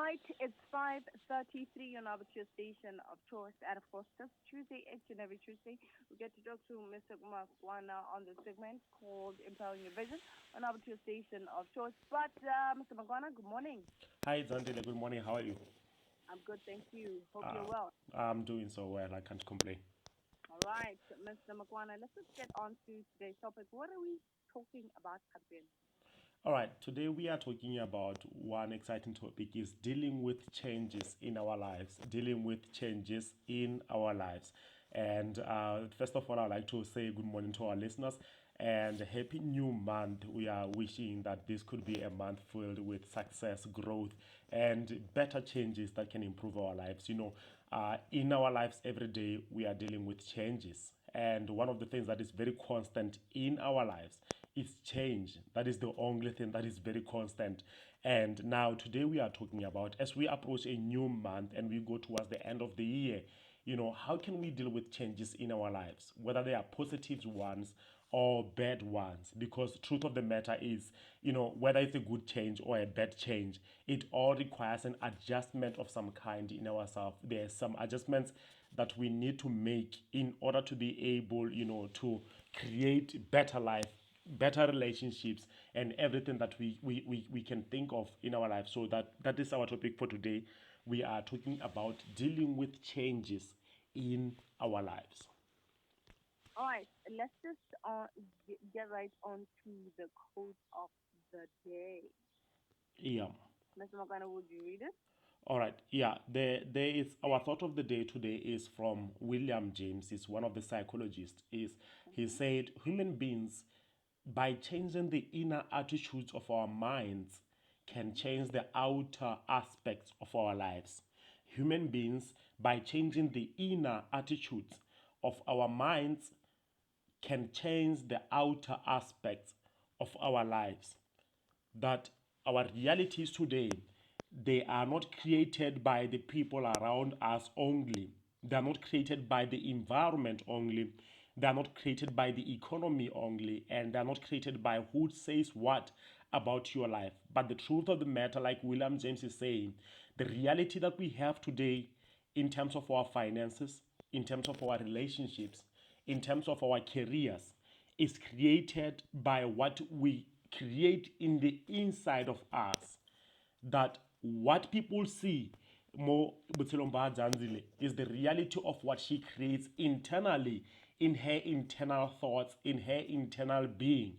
right, it's 5:33 on our station of choice, and of course, this Tuesday, each and every Tuesday, we get to talk to Mr. Makwana on the segment called Empowering Your Vision on our station of choice. But Mr. Makwana, good morning. Hi, Zandile. Good morning. How are you? I'm good, thank you. Hope you're Uh, well. I'm doing so well. I can't complain. All right, Mr. Makwana, let's just get on to today's topic. What are we talking about, Kapin? All right. Today we are talking about one exciting topic is dealing with changes in our lives. Dealing with changes in our lives. And first of all, I'd like to say good morning to our listeners and a happy new month. We are wishing that this could be a month filled with success, growth, and better changes that can improve our lives. In our lives every day, we are dealing with changes. And one of the things that is very constant in our lives is change. That is the only thing that is very constant. And now, today, we are talking about as we approach a new month and we go towards the end of the year, how can we deal with changes in our lives, whether they are positive ones or bad ones? Because truth of the matter is, whether it's a good change or a bad change, it all requires an adjustment of some kind in ourselves. There's some adjustments that we need to make in order to be able, to create better life, better relationships, and everything that we can think of in our life. So that is our topic for today. We are talking about dealing with changes in our lives. All right, let's just get right on to the quote of the day. Yeah. Mr. Makwana, would you read it? All right. Yeah. There is our thought of the day today is from William James. He's one of the psychologists. Is he Mm-hmm. said human beings, by changing the inner attitudes of our minds, can Mm-hmm. change the outer aspects of our lives. Human beings, by changing the inner attitudes of our minds, can change the outer aspects of our lives. That our realities today, they are not created by the people around us only. They are not created by the environment only. They are not created by the economy only, and they are not created by who says what about your life. But the truth of the matter, like William James is saying, the reality that we have today in terms of our finances, in terms of our relationships, in terms of our careers, is created by what we create in the inside of us. That what people see more Butselomba Zanzile is the reality of what she creates internally in her internal thoughts, in her internal being.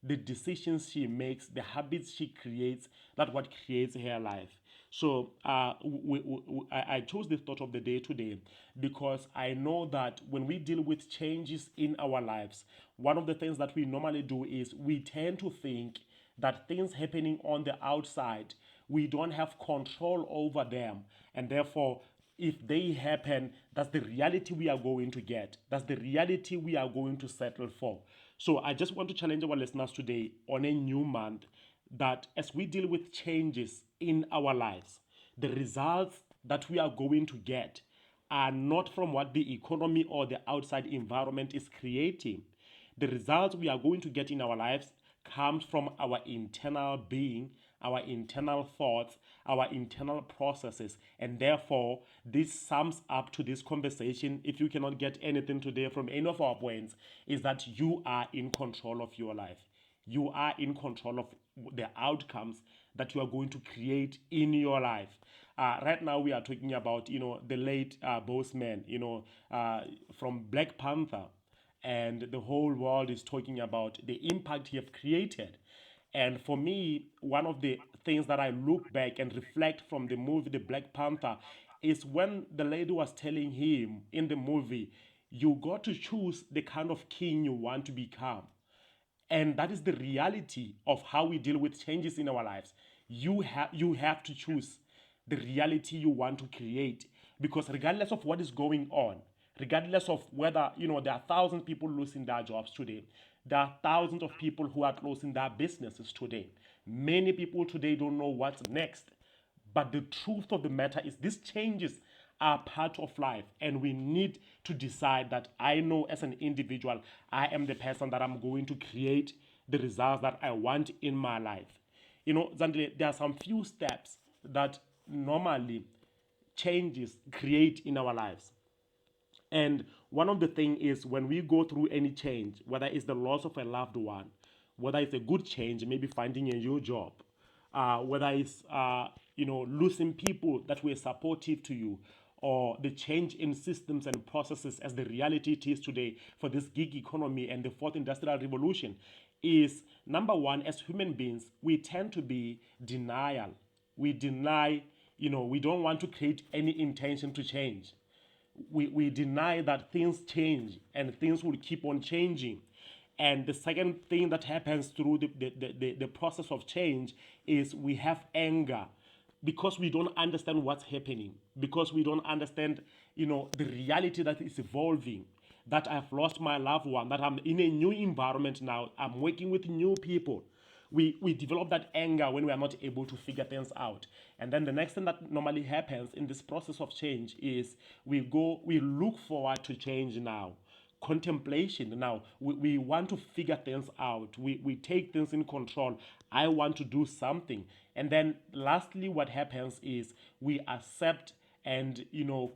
The decisions she makes, the habits she creates, that what creates her life. So I chose the thought of the day today because I know that when we deal with changes in our lives, one of the things that we normally do is we tend to think that things happening on the outside, we don't have control over them, and therefore if they happen, that's the reality we are going to get. That's the reality we are going to settle for. So I just want to challenge our listeners today on a new month that as we deal with changes in our lives, the results that we are going to get are not from what the economy or the outside environment is creating. The results we are going to get in our lives comes from our internal being, our internal thoughts, our internal processes. And therefore, this sums up to this conversation. If you cannot get anything today from any of our points, is that you are in control of your life. You are in control of the outcomes that you are going to create in your life. Right now, we are talking about the late Boseman, from Black Panther, and the whole world is talking about the impact he have created. And for me, one of the things that I look back and reflect from the movie The Black Panther is when the lady was telling him in the movie, you got to choose the kind of king you want to become. And that is the reality of how we deal with changes in our lives. You have to choose the reality you want to create, because regardless of what is going on, regardless of whether there are thousands of people losing their jobs today, there are thousands of people who are closing their businesses today. Many people today don't know what's next. But the truth of the matter is, these changes are part of life, and we need to decide that I know as an individual, I am the person that I'm going to create the results that I want in my life. Zandile, there are some few steps that normally changes create in our lives. And one of the things is when we go through any change, whether it's the loss of a loved one, whether it's a good change, maybe finding a new job, whether it's losing people that were supportive to you, or the change in systems and processes as the reality it is today for this gig economy and the fourth industrial revolution, is number one, as human beings, we tend to be denial. We deny, we don't want to create any intention to change. We deny that things change and things will keep on changing. And the second thing that happens through the process of change is we have anger because we don't understand what's happening, because we don't understand, the reality that is evolving, that I've lost my loved one, that I'm in a new environment now, I'm working with new people. We develop that anger when we are not able to figure things out. And then the next thing that normally happens in this process of change is we look forward to change now. Contemplation now, we want to figure things out, we take things in control. I want to do something. And then lastly, what happens is we accept and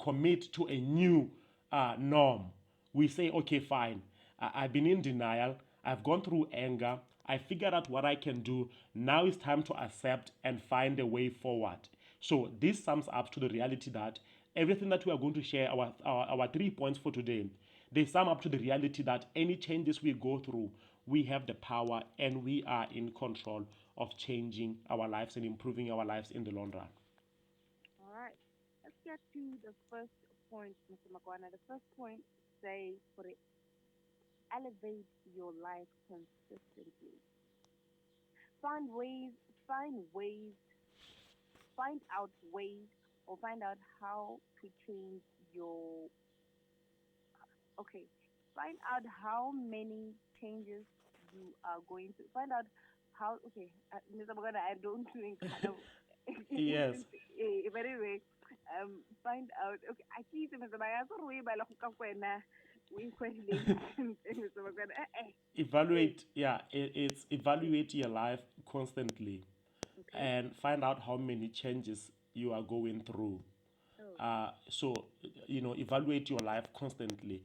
commit to a new norm. We say, okay, fine, I've been in denial, I've gone through anger, I figured out what I can do. Now it's time to accept and find a way forward. So this sums up to the reality that everything that we are going to share, our 3 points for today, they sum up to the reality that any changes we go through, we have the power and we are in control of changing our lives and improving our lives in the long run. All right. Let's get to the first point, Mr. Makwana. The first point says for it, elevate your life consistently. Find ways, find ways, find out ways, or find out how to change your. Okay, find out how many changes you are going to. Find out how. Okay, Mr. Magana, I don't think kind of. Yes. But anyway, find out. Okay, I see Mr. Magana. So we by we question Mr. Magana. Evaluate, yeah, it's evaluate your life constantly Okay. and find out how many changes you are going through. Oh. So evaluate your life constantly.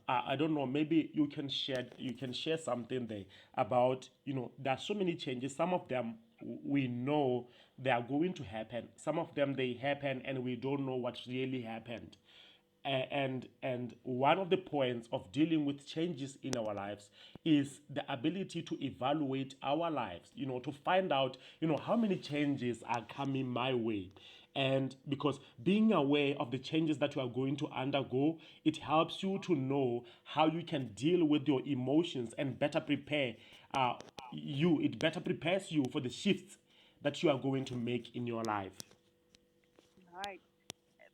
I don't know, maybe you can share something there about, there are so many changes. Some of them we know they are going to happen, some of them they happen and we don't know what really happened. And one of the points of dealing with changes in our lives is the ability to evaluate our lives, to find out, how many changes are coming my way. And because being aware of the changes that you are going to undergo, it helps you to know how you can deal with your emotions and better prepare it better prepares you for the shifts that you are going to make in your life. Right.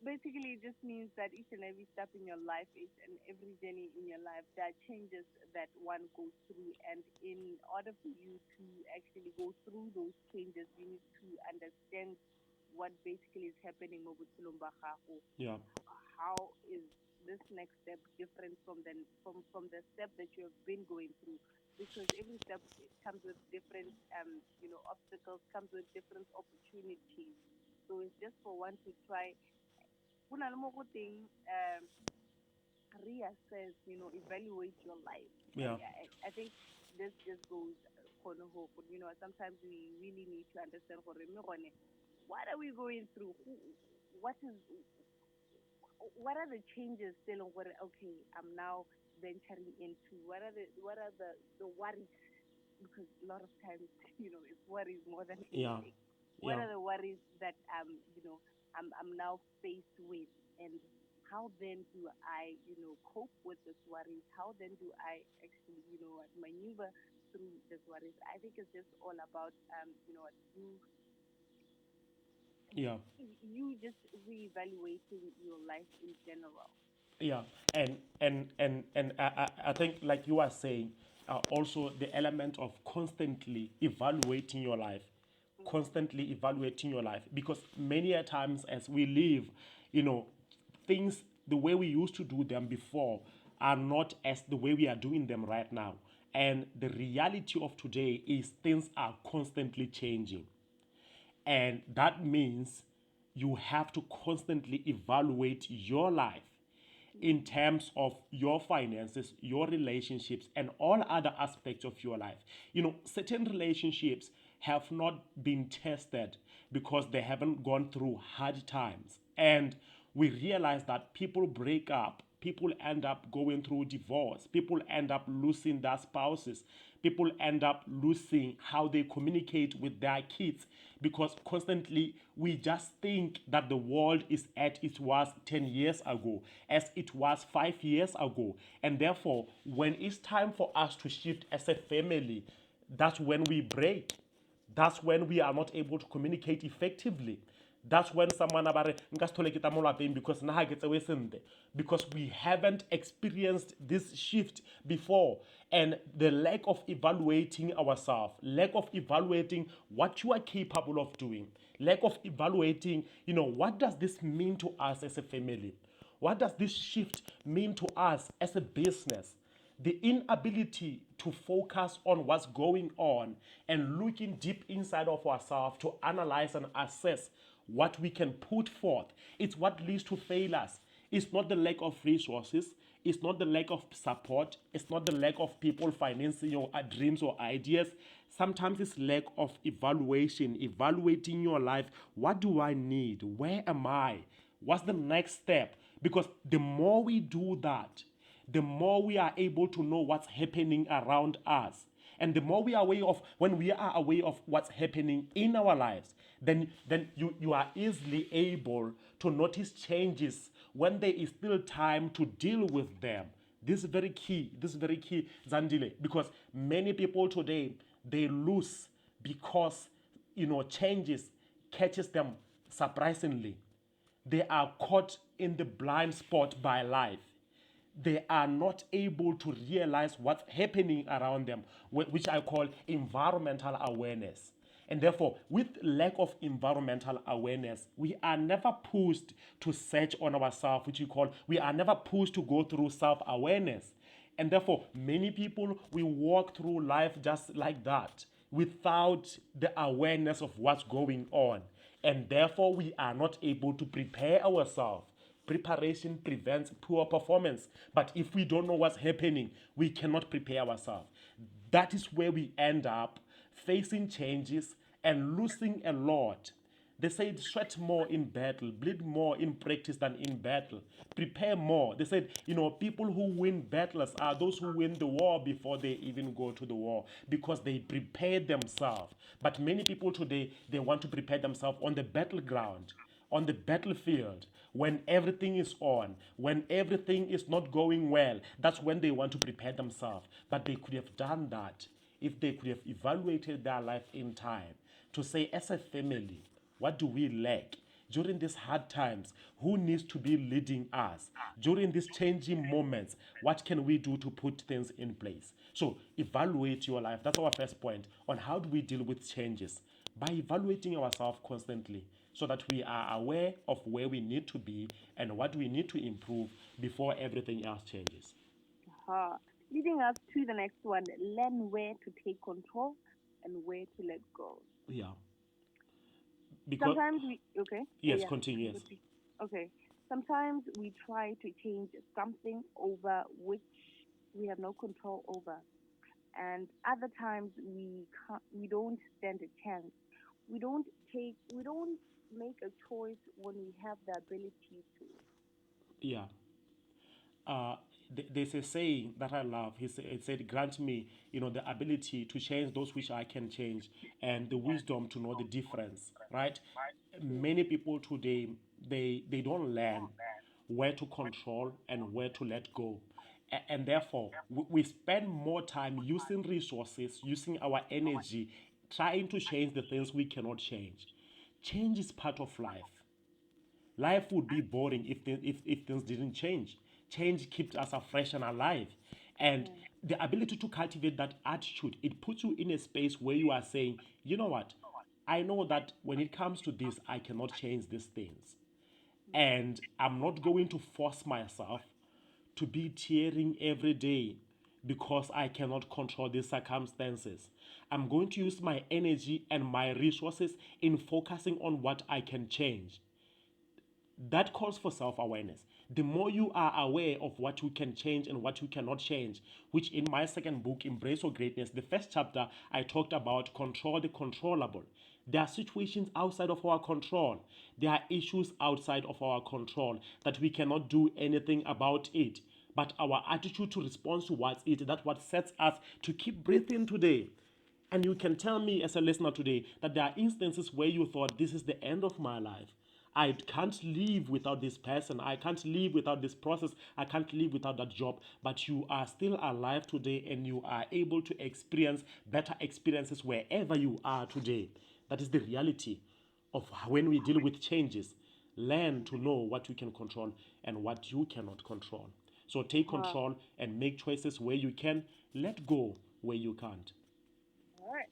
Basically, it just means that each and every step in your life, each and every journey in your life, there are changes that one goes through. And in order for you to actually go through those changes, you need to understand what basically is happening mo botshelong ba gago. Yeah. How is this next step different from the step that you have been going through? Because every step comes with different obstacles, comes with different opportunities. So it's just for one to try go na le mo go teng, reassess, evaluate your life. Yeah. I think this just goes gone ho, sometimes we really need to understand gore mme gone, what are we going through? What is what are the changes still gore okay, I'm now venturing into what are the worries, because a lot of times it's worries more than Yeah. anything. What Yeah. are the worries that I'm now faced with, and how then do I cope with this worries? How then do I actually maneuver through this worries? I think it's just all about Yeah. you just reevaluating your life in general. Yeah, and I think, like you are saying, also the element of constantly evaluating your life, Mm. constantly evaluating your life, because many a times as we live, things the way we used to do them before are not as the way we are doing them right now, and the reality of today is things are constantly changing, and that means you have to constantly evaluate your life in terms of your finances, your relationships, and all other aspects of your life. Certain relationships have not been tested because they haven't gone through hard times. And we realize that people break up, people end up going through divorce, people end up losing their spouses, people end up losing how they communicate with their kids because constantly we just think that the world is as it was 10 years ago, as it was 5 years ago. And therefore, when it's time for us to shift as a family, that's when we break. That's when we are not able to communicate effectively. That's when someone about because now gets away because we haven't experienced this shift before, and the lack of evaluating ourselves, lack of evaluating what you are capable of doing, lack of evaluating, what does this mean to us as a family? What does this shift mean to us as a business? The inability to focus on what's going on and looking deep inside of ourselves to analyze and assess what we can put forth. It's what leads to failures. It's not the lack of resources. It's not the lack of support. It's not the lack of people financing your dreams or ideas. Sometimes it's lack of evaluation, evaluating your life. What do I need? Where am I? What's the next step? Because the more we do that, the more we are able to know what's happening around us. And the more we are aware of, when we are aware of what's happening in our lives, then you are easily able to notice changes when there is still time to deal with them. This is very key. This is very key, Zandile, because many people today, they lose because, changes catches them surprisingly. They are caught in the blind spot by life. They are not able to realize what's happening around them, which I call environmental awareness. And therefore, with lack of environmental awareness, we are never pushed to search on ourselves, which we are never pushed to go through self-awareness. And therefore, many people, we walk through life just like that, without the awareness of what's going on. And therefore, we are not able to prepare ourselves. Preparation prevents poor performance. But if we don't know what's happening, we cannot prepare ourselves. That is where we end up facing changes and losing a lot. They said sweat more in battle, bleed more in practice than in battle. Prepare more. They said, people who win battles are those who win the war before they even go to the war because they prepared themselves. But many people today, they want to prepare themselves on the battleground, on the battlefield, when everything is on, when everything is not going well. That's when they want to prepare themselves. But they could have done that if they could have evaluated their life in time to say, as a family, what do we lack? During these hard times, who needs to be leading us? During these changing moments, what can we do to put things in place? So, evaluate your life. That's our first point on how do we deal with changes. By evaluating ourselves constantly so that we are aware of where we need to be and what we need to improve before everything else changes. Uh, Leading us to the next one, learn where to take control and where to let go. Yeah. Because, Sometimes we, okay, yes, yeah, continue, yes. okay. Sometimes we try to change something over which we have no control over, and other times we don't stand a chance. We don't make a choice when we have the ability to. Yeah. uh, there's a saying that I love. It said, "Grant me, the ability to change those which I can change, and the wisdom to know the difference." Right? Many people today, they don't learn where to control and where to let go, and therefore we spend more time using resources, using our energy, trying to change the things we cannot change. Change is part of life. Life would be boring if things didn't change. Change keeps us fresh and alive. And Mm. the ability to cultivate that attitude, it puts you in a space where you are saying, you know what? I know that when it comes to this, I cannot change these things. And I'm not going to force myself to be tearing every day because I cannot control these circumstances. I'm going to use my energy and my resources in focusing on what I can change. That calls for self-awareness. The more you are aware of what you can change and what you cannot change, which in my second book, Embrace Your Greatness, the first chapter, I talked about control the controllable. There are situations outside of our control. There are issues outside of our control that we cannot do anything about it. But our attitude to respond towards it, that's what sets us to keep breathing today. And you can tell me as a listener today that there are instances where you thought this is the end of my life. I can't live without this person. I can't live without this process. I can't live without that job. But you are still alive today and you are able to experience better experiences wherever you are today. That is the reality of when we deal with changes. Learn to know what you can control and what you cannot control. So take Wow. control and make choices where you can. Let go where you can't. All right.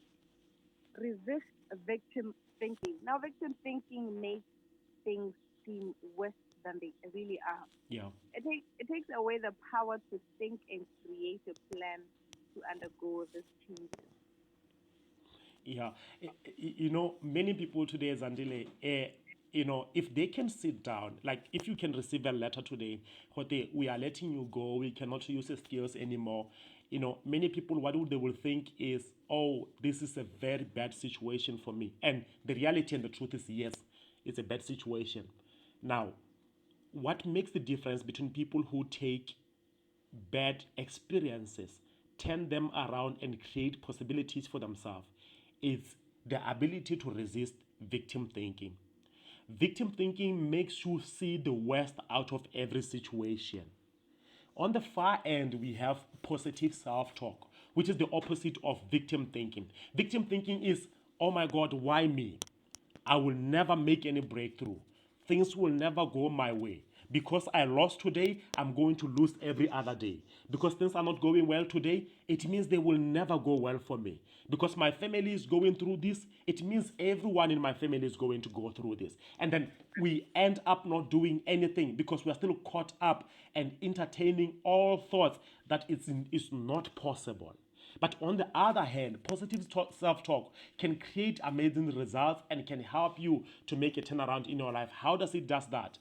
Resist victim thinking. Now, victim thinking makes things seem worse than they really are. Yeah. It takes away the power to think and create a plan to undergo this changes. Yeah, many people today, Zandile, if they can sit down, like if you can receive a letter today, we are letting you go, we cannot use the skills anymore. Many people, what they will think is, oh, this is a very bad situation for me. And the reality and the truth is, yes, it's a bad situation. Now, what makes the difference between people who take bad experiences, turn them around and create possibilities for themselves is the ability to resist victim thinking. Victim thinking makes you see the worst out of every situation. On the far end, we have positive self talk, which is the opposite of victim thinking. Victim thinking is, oh my God, why me? I will never make any breakthrough. Things will never go my way. Because I lost today, I'm going to lose every other day. Because things are not going well today, it means they will never go well for me. Because my family is going through this, it means everyone in my family is going to go through this. And then we end up not doing anything because we are still caught up and entertaining all thoughts that it's not possible. But on the other hand, positive self talk can create amazing results and can help you to make a turnaround in your life. How does it does that?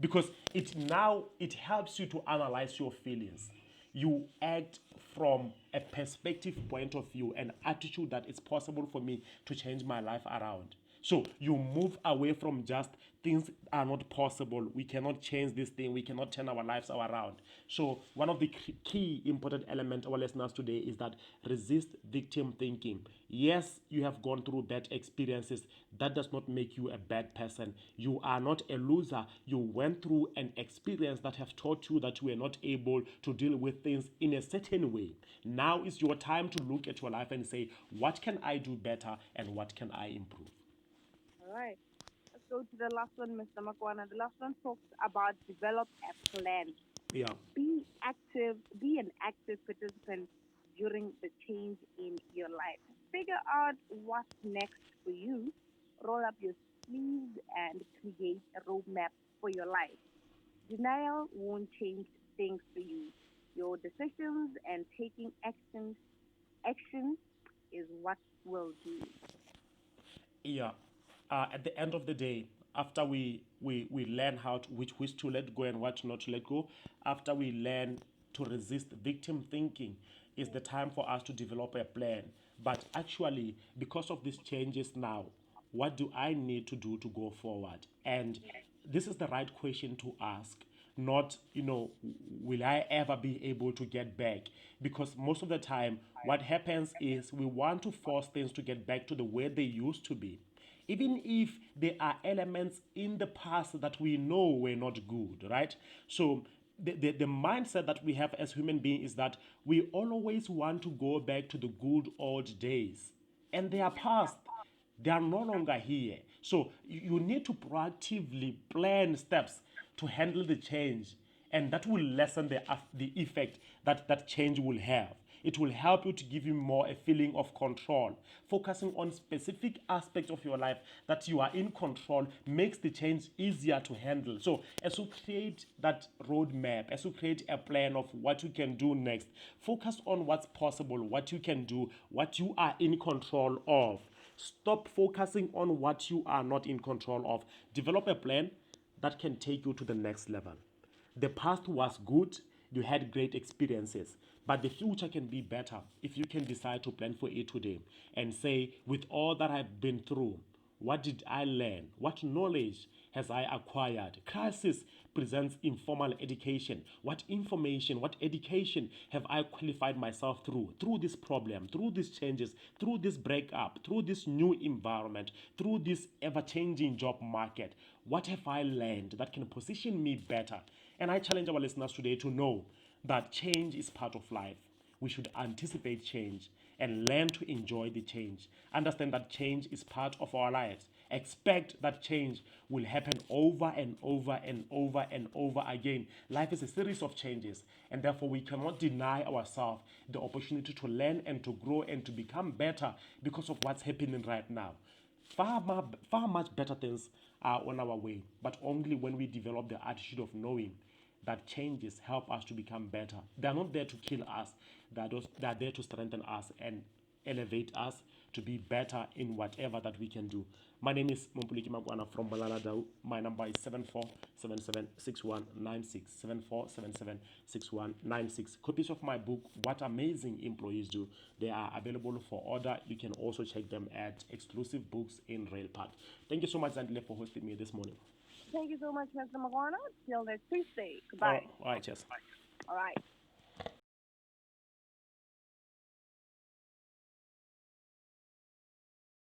Because it helps you to analyze your feelings. You act from a perspective point of view, an attitude that it's possible for me to change my life around. So you move away from just things are not possible. We cannot change this thing. We cannot turn our lives around. So one of the key important elements our listeners today is that resist victim thinking. Yes, you have gone through bad experiences. That does not make you a bad person. You are not a loser. You went through an experience that have taught you that you were not able to deal with things in a certain way. Now is your time to look at your life and say, what can I do better and what can I improve? All right. Let's go to the last one, Mr. Makwana. The last one talks about develop a plan. Yeah. Be an active participant during the change in your life. Figure out what's next for you, roll up your sleeves, and create a roadmap for your life. Denial won't change things for you. Your decisions and taking action is what will do. Yeah. At the end of the day, after we learn how to which to let go and what not to let go, after we learn to resist victim thinking, is the time for us to develop a plan. But actually, because of these changes now, what do I need to do to go forward? And this is the right question to ask. Not, will I ever be able to get back? Because most of the time, what happens is we want to force things to get back to the way they used to be, even if there are elements in the past that we know were not good, right? So the mindset that we have as human beings is that we always want to go back to the good old days, and they are past. They are no longer here. So you need to proactively plan steps to handle the change, and that will lessen the effect that that change will have. It will help you to give you more a feeling of control. Focusing on specific aspects of your life that you are in control makes the change easier to handle. So as you create that roadmap, as you create a plan of what you can do next, focus on what's possible, what you can do, what you are in control of. Stop focusing on what you are not in control of. Develop a plan that can take you to the next level. The past was good, you had great experiences, but the future can be better if you can decide to plan for it today and say, with all that I've been through, what did I learn? What knowledge has I acquired? Crisis presents informal education. What information, what education have I qualified myself through this problem, through these changes, through this breakup, through this new environment, through this ever changing job market? What have I learned that can position me better? And I challenge our listeners today to know that change is part of life. We should anticipate change and learn to enjoy the change. Understand that change is part of our lives. Expect that change will happen over and over and over and over again. Life is a series of changes, and therefore we cannot deny ourselves the opportunity to learn and to grow and to become better because of what's happening right now. Far much better things are on our way, but only when we develop the attitude of knowing that changes help us to become better. They are not there to kill us, they are there to strengthen us and elevate us to be better in whatever that we can do. My name is Mompoloki Makwana from Balala. My number is 74776196. 74776196. Copies of my book, What Amazing Employees Do, they are available for order. You can also check them at Exclusive Books in Rail Park. Thank you so much, Zandile, for hosting me this morning. Thank you so much, Mr. Makwana. Till next Tuesday. Goodbye. All right, cheers. All right.